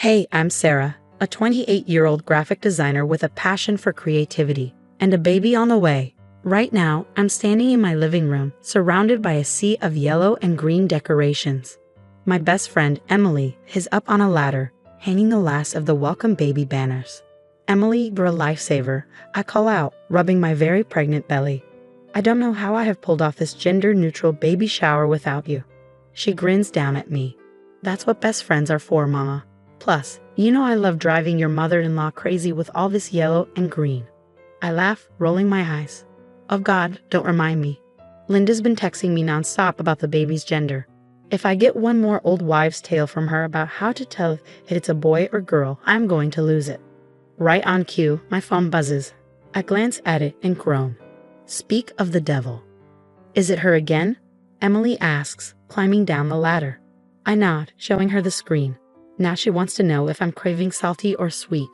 Hey, I'm Sarah, a 28-year-old graphic designer with a passion for creativity and a baby on the way. Right now, I'm standing in my living room, surrounded by a sea of yellow and green decorations. My best friend, Emily, is up on a ladder, hanging the last of the welcome baby banners. Emily, you're a lifesaver, I call out, rubbing my very pregnant belly. I don't know how I have pulled off this gender-neutral baby shower without you. She grins down at me. That's what best friends are for, Mama. Plus, you know I love driving your mother-in-law crazy with all this yellow and green. I laugh, rolling my eyes. Oh God, don't remind me. Linda's been texting me nonstop about the baby's gender. If I get one more old wives' tale from her about how to tell if it's a boy or girl, I'm going to lose it. Right on cue, my phone buzzes. I glance at it and groan. Speak of the devil. Is it her again? Emily asks, climbing down the ladder. I nod, showing her the screen. Now she wants to know if I'm craving salty or sweet.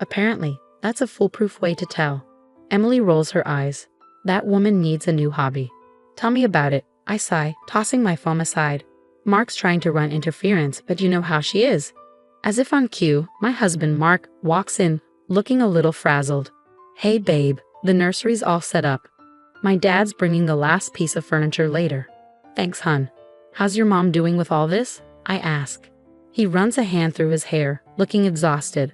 Apparently, that's a foolproof way to tell. Emily rolls her eyes. That woman needs a new hobby. Tell me about it, I sigh, tossing my phone aside. Mark's trying to run interference, but you know how she is. As if on cue, my husband Mark walks in, looking a little frazzled. Hey babe, the nursery's all set up. My dad's bringing the last piece of furniture later. Thanks, hun. How's your mom doing with all this? I ask. He runs a hand through his hair, looking exhausted.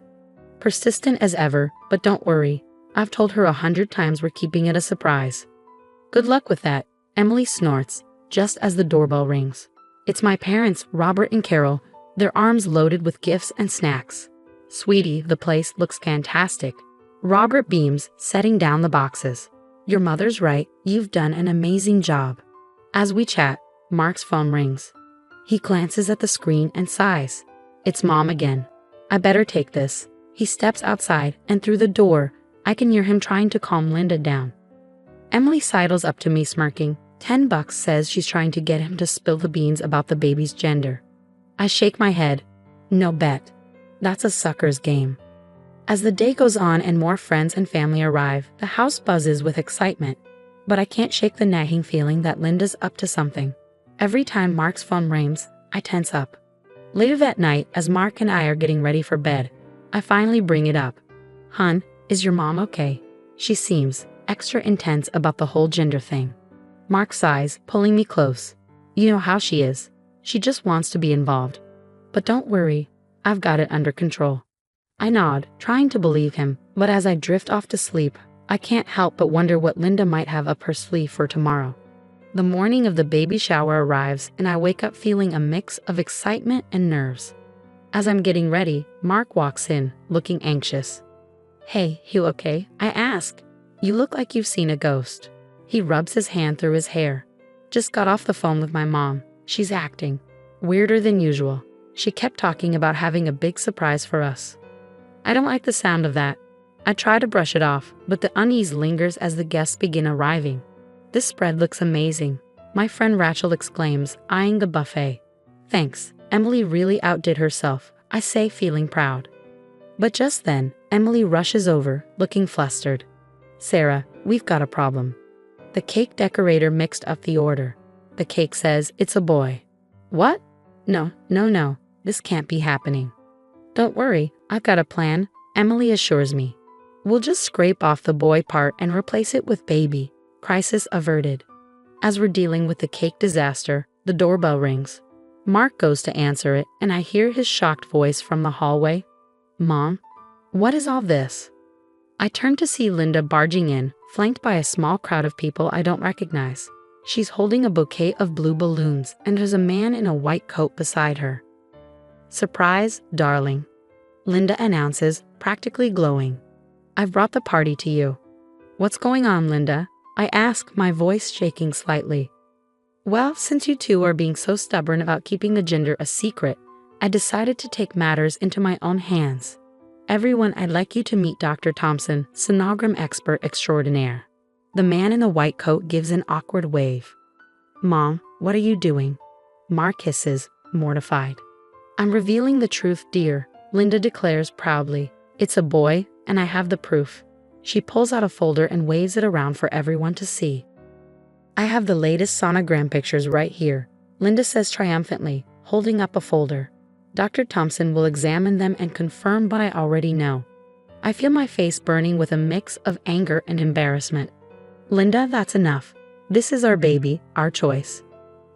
Persistent as ever, but don't worry. I've told her 100 times we're keeping it a surprise. Good luck with that, Emily snorts, just as the doorbell rings. It's my parents, Robert and Carol, their arms loaded with gifts and snacks. Sweetie, the place looks fantastic. Robert beams, setting down the boxes. Your mother's right, you've done an amazing job. As we chat, Mark's phone rings. He glances at the screen and sighs. It's Mom again. I better take this. He steps outside, and through the door, I can hear him trying to calm Linda down. Emily sidles up to me smirking. $10 says she's trying to get him to spill the beans about the baby's gender. I shake my head. No bet. That's a sucker's game. As the day goes on and more friends and family arrive, the house buzzes with excitement. But I can't shake the nagging feeling that Linda's up to something. Every time Mark's phone rings, I tense up. Later that night, as Mark and I are getting ready for bed, I finally bring it up. Hun, is your mom okay? She seems extra intense about the whole gender thing. Mark sighs, pulling me close. You know how she is. She just wants to be involved. But don't worry, I've got it under control. I nod, trying to believe him, but as I drift off to sleep, I can't help but wonder what Linda might have up her sleeve for tomorrow. The morning of the baby shower arrives, and I wake up feeling a mix of excitement and nerves. As I'm getting ready, Mark walks in, looking anxious. Hey, you okay? I ask. You look like you've seen a ghost. He rubs his hand through his hair. Just got off the phone with my mom. She's acting weirder than usual. She kept talking about having a big surprise for us. I don't like the sound of that. I try to brush it off, but the unease lingers as the guests begin arriving. This spread looks amazing, my friend Rachel exclaims, eyeing the buffet. Thanks, Emily really outdid herself, I say, feeling proud. But just then, Emily rushes over, looking flustered. Sarah, we've got a problem. The cake decorator mixed up the order. The cake says it's a boy. What? No, this can't be happening. Don't worry, I've got a plan, Emily assures me. We'll just scrape off the boy part and replace it with baby. Crisis averted. As we're dealing with the cake disaster, the doorbell rings. Mark goes to answer it, and I hear his shocked voice from the hallway. Mom, what is all this? I turn to see Linda barging in, flanked by a small crowd of people I don't recognize. She's holding a bouquet of blue balloons, and there's a man in a white coat beside her. Surprise, darling, Linda announces, practically glowing. I've brought the party to you. What's going on, Linda? I ask, my voice shaking slightly. Well, since you two are being so stubborn about keeping the gender a secret, I decided to take matters into my own hands. Everyone, I'd like you to meet Dr. Thompson, sonogram expert extraordinaire. The man in the white coat gives an awkward wave. Mom, what are you doing? Mark hisses, mortified. I'm revealing the truth, dear, Linda declares proudly. It's a boy, and I have the proof. She pulls out a folder and waves it around for everyone to see. I have the latest sonogram pictures right here, Linda says triumphantly, holding up a folder. Dr. Thompson will examine them and confirm what I already know. I feel my face burning with a mix of anger and embarrassment. Linda, that's enough. This is our baby, our choice.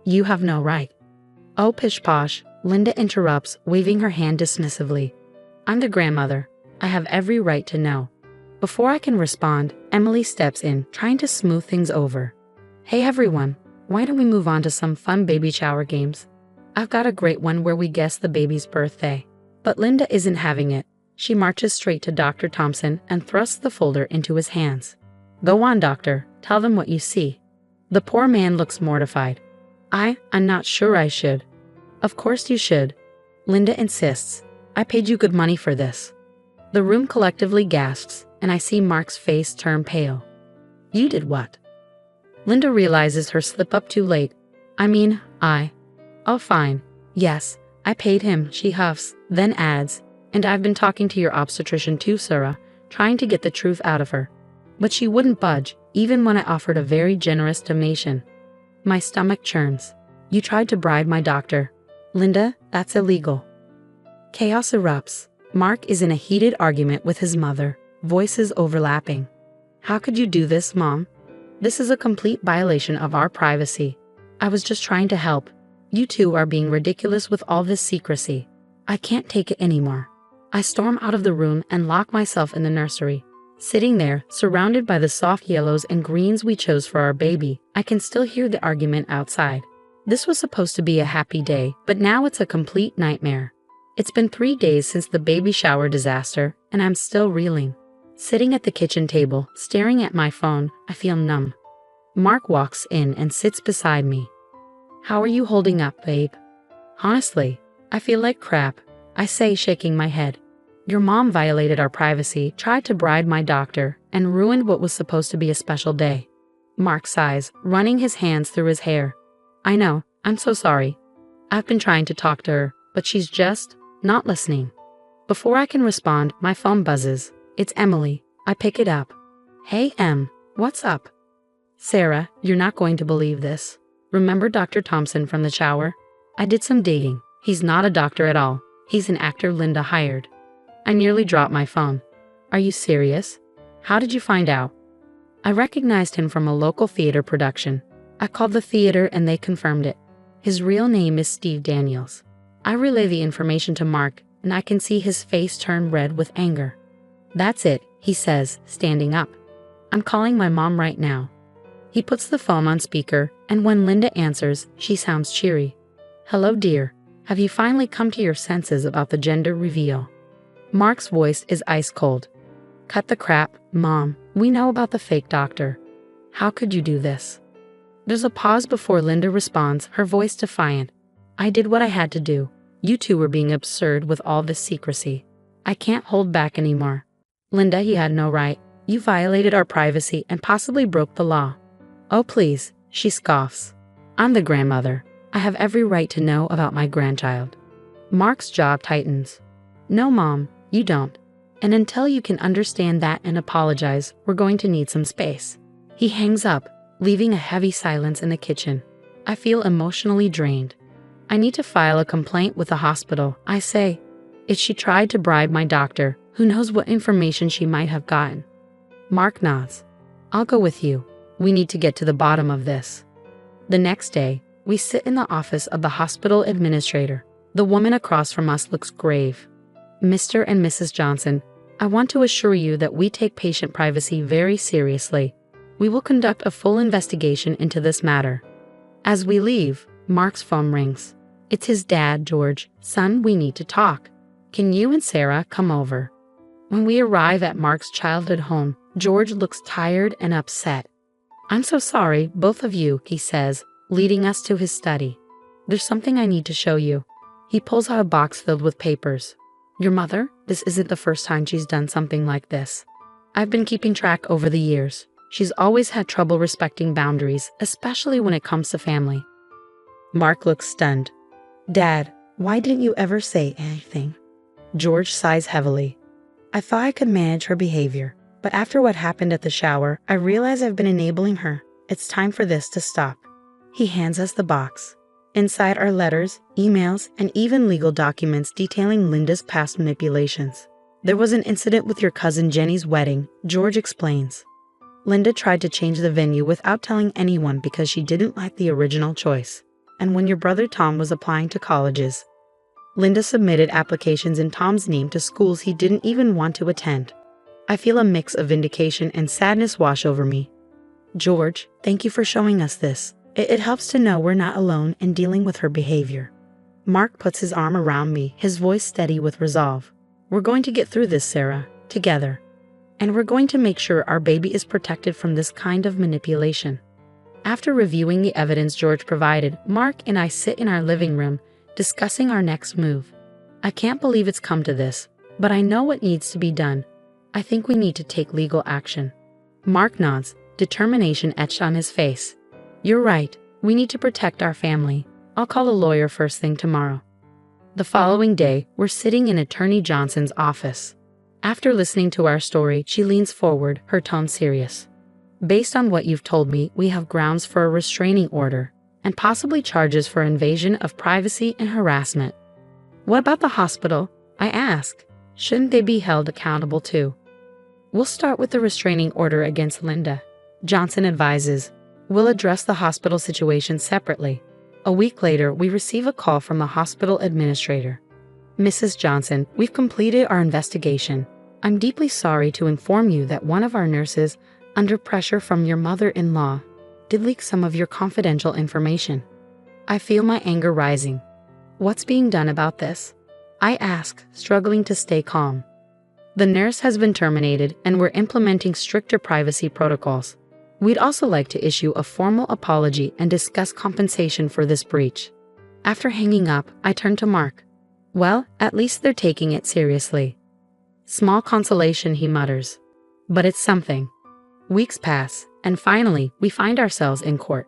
You have no right. Oh, pish posh, Linda interrupts, waving her hand dismissively. I'm the grandmother. I have every right to know. Before I can respond, Emily steps in, trying to smooth things over. Hey everyone, why don't we move on to some fun baby shower games? I've got a great one where we guess the baby's birthday. But Linda isn't having it. She marches straight to Dr. Thompson and thrusts the folder into his hands. Go on, doctor, tell them what you see. The poor man looks mortified. I'm not sure I should. Of course you should. Linda insists. I paid you good money for this. The room collectively gasps, and I see Mark's face turn pale. You did what? Linda realizes her slip up too late. Oh fine. Yes, I paid him, she huffs, then adds, and I've been talking to your obstetrician too, Sarah, trying to get the truth out of her. But she wouldn't budge, even when I offered a very generous donation. My stomach churns. You tried to bribe my doctor. Linda, that's illegal. Chaos erupts. Mark is in a heated argument with his mother, voices overlapping. How could you do this, Mom? This is a complete violation of our privacy. I was just trying to help. You two are being ridiculous with all this secrecy. I can't take it anymore. I storm out of the room and lock myself in the nursery. Sitting there, surrounded by the soft yellows and greens we chose for our baby, I can still hear the argument outside. This was supposed to be a happy day, but now it's a complete nightmare. It's been 3 days since the baby shower disaster, and I'm still reeling. Sitting at the kitchen table, staring at my phone, I feel numb. Mark walks in and sits beside me. How are you holding up, babe? Honestly, I feel like crap, I say, shaking my head. Your mom violated our privacy, tried to bribe my doctor, and ruined what was supposed to be a special day. Mark sighs, running his hands through his hair. I know, I'm so sorry. I've been trying to talk to her, but she's just not listening. Before I can respond, my phone buzzes. It's Emily. I pick it up. Hey, Em, what's up? Sarah, you're not going to believe this. Remember Dr. Thompson from the shower? I did some dating. He's not a doctor at all. He's an actor Linda hired. I nearly dropped my phone. Are you serious? How did you find out? I recognized him from a local theater production. I called the theater and they confirmed it. His real name is Steve Daniels. I relay the information to Mark, and I can see his face turn red with anger. That's it, he says, standing up. I'm calling my mom right now. He puts the phone on speaker, and when Linda answers, she sounds cheery. Hello, dear. Have you finally come to your senses about the gender reveal? Mark's voice is ice cold. Cut the crap, Mom. We know about the fake doctor. How could you do this? There's a pause before Linda responds, her voice defiant. I did what I had to do. You two were being absurd with all this secrecy. I can't hold back anymore. Linda, he had no right. You violated our privacy and possibly broke the law. Oh, please, she scoffs. I'm the grandmother. I have every right to know about my grandchild. Mark's jaw tightens. No, Mom, you don't. And until you can understand that and apologize, we're going to need some space. He hangs up, leaving a heavy silence in the kitchen. I feel emotionally drained. I need to file a complaint with the hospital, I say. If she tried to bribe my doctor, who knows what information she might have gotten. Mark nods. I'll go with you. We need to get to the bottom of this. The next day, we sit in the office of the hospital administrator. The woman across from us looks grave. Mr. and Mrs. Johnson, I want to assure you that we take patient privacy very seriously. We will conduct a full investigation into this matter. As we leave, Mark's phone rings. It's his dad, George. Son, we need to talk. Can you and Sarah come over? When we arrive at Mark's childhood home, George looks tired and upset. I'm so sorry, both of you, he says, leading us to his study. There's something I need to show you. He pulls out a box filled with papers. Your mother? This isn't the first time she's done something like this. I've been keeping track over the years. She's always had trouble respecting boundaries, especially when it comes to family. Mark looks stunned. Dad, why didn't you ever say anything? George sighs heavily. I thought I could manage her behavior, but after what happened at the shower, I realize I've been enabling her. It's time for this to stop. He hands us the box. Inside are letters, emails, and even legal documents detailing Linda's past manipulations. There was an incident with your cousin Jenny's wedding, George explains. Linda tried to change the venue without telling anyone because she didn't like the original choice. And when your brother Tom was applying to colleges, Linda submitted applications in Tom's name to schools he didn't even want to attend. I feel a mix of vindication and sadness wash over me. George, thank you for showing us this. It helps to know we're not alone in dealing with her behavior. Mark puts his arm around me, his voice steady with resolve. We're going to get through this, Sarah, together. And we're going to make sure our baby is protected from this kind of manipulation. After reviewing the evidence George provided, Mark and I sit in our living room, discussing our next move. I can't believe it's come to this, but I know what needs to be done. I think we need to take legal action. Mark nods, determination etched on his face. You're right, we need to protect our family. I'll call a lawyer first thing tomorrow. The following day, we're sitting in Attorney Johnson's office. After listening to our story, she leans forward, her tone serious. Based on what you've told me, we have grounds for a restraining order, and possibly charges for invasion of privacy and harassment. What about the hospital? I ask. Shouldn't they be held accountable too? We'll start with the restraining order against Linda. Johnson advises. We'll address the hospital situation separately. A week later, we receive a call from the hospital administrator. Mrs. Johnson, we've completed our investigation. I'm deeply sorry to inform you that one of our nurses, under pressure from your mother-in-law, did leak some of your confidential information. I feel my anger rising. What's being done about this? I ask, struggling to stay calm. The nurse has been terminated and we're implementing stricter privacy protocols. We'd also like to issue a formal apology and discuss compensation for this breach. After hanging up, I turn to Mark. Well, at least they're taking it seriously. Small consolation, he mutters. But it's something. Weeks pass, and finally, we find ourselves in court.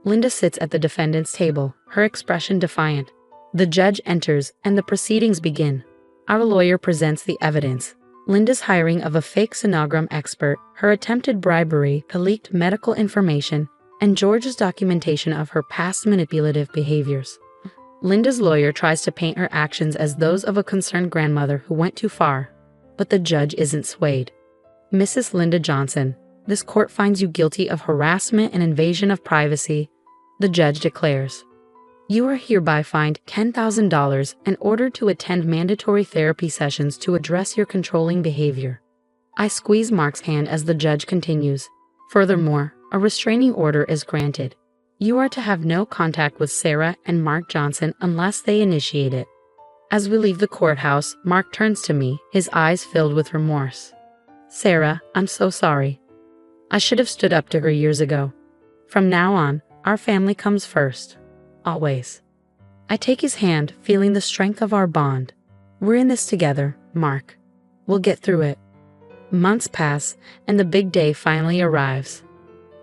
Linda sits at the defendant's table, her expression defiant. The judge enters, and the proceedings begin. Our lawyer presents the evidence. Linda's hiring of a fake sonogram expert, her attempted bribery, the leaked medical information, and George's documentation of her past manipulative behaviors. Linda's lawyer tries to paint her actions as those of a concerned grandmother who went too far, but the judge isn't swayed. Mrs. Linda Johnson, this court finds you guilty of harassment and invasion of privacy, the judge declares. You are hereby fined $10,000 and ordered to attend mandatory therapy sessions to address your controlling behavior. I squeeze Mark's hand as the judge continues. Furthermore, a restraining order is granted. You are to have no contact with Sarah and Mark Johnson unless they initiate it. As we leave the courthouse, Mark turns to me, his eyes filled with remorse. Sarah, I'm so sorry. I should have stood up to her years ago. From now on, our family comes first. Always. I take his hand, feeling the strength of our bond. We're in this together, Mark. We'll get through it. Months pass, and the big day finally arrives.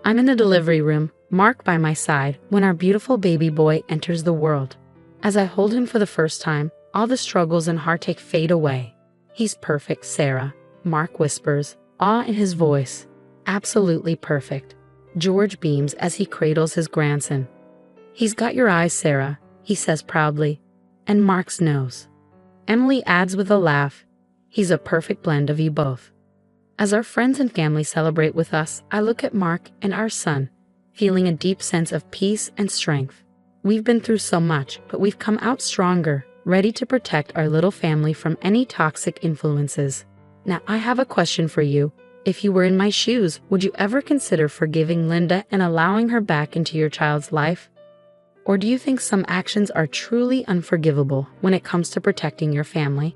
I'm in the delivery room, Mark by my side, when our beautiful baby boy enters the world. As I hold him for the first time, all the struggles and heartache fade away. He's perfect, Sarah, Mark whispers, awe in his voice. Absolutely perfect. George beams as he cradles his grandson. He's got your eyes, Sarah, he says proudly, and Mark's nose. Emily adds with a laugh, he's a perfect blend of you both. As our friends and family celebrate with us, I look at Mark and our son, feeling a deep sense of peace and strength. We've been through so much, but we've come out stronger, ready to protect our little family from any toxic influences. Now, I have a question for you. If you were in my shoes, would you ever consider forgiving Linda and allowing her back into your child's life? Or do you think some actions are truly unforgivable when it comes to protecting your family?